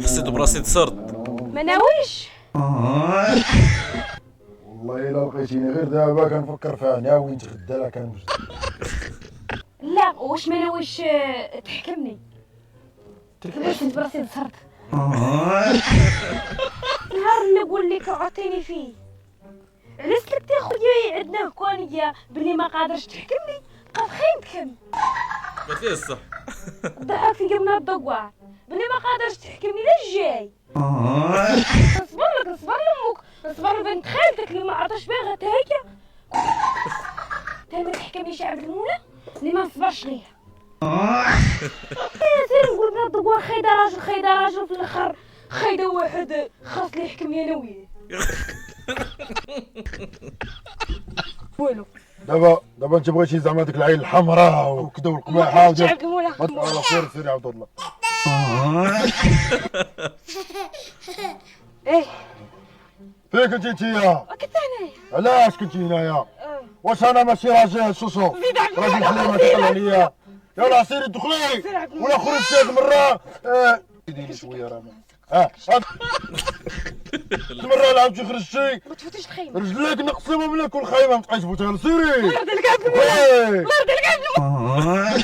حسيت براسي تصرت. ما ناويش. والله الا لقيتيني غير دابا كنفكر فيها ناوي نتغدى لها كنوجد. لا واش ما ناويش تحكمني؟ حسيت براسي تصرت. نهار اللي نقول لك عطيني فيه علاش سلكتي خويا عندنا كوانية بلي ما قادرش تحكمني بقى خايبكم قالت لي الصح. ضحك فيا من الضوار بلي ما قادرش تحكمني لا جاي. نصبر لك نصبر لامك نصبر لبنت خالتك اللي ما عرفتش بها حتى هي. تا ما تحكمنيش عبد المولى اللي ما نصبرش ليه. سير نقول بلا الضوار خايده راجل في الاخر خايده واحد خاص لي يحكمني انا وياه. والو دابا انت بغيتي زعما ديك العين الحمراء وكذا والقباحه وديال عبد المولى. ما سير يا عبد الله. ايه فين كنتي انتيا؟ كنت هنايا. علاش كنتي هنايا؟ واش انا ماشي راجل سوسو؟ راجل حليمه تقل عليا. يلا سيري دخلي ولا خرجتي هاد المره. ديري شويه راه المره اللي عاودتي خرجتي ما تفوتيش الخيمه. رجليك نقسمهم لك والخيمه ما تبقايش تفوتها. سيري الله يرضي لك عبد المولى. الله يرضي لك عبد المولى.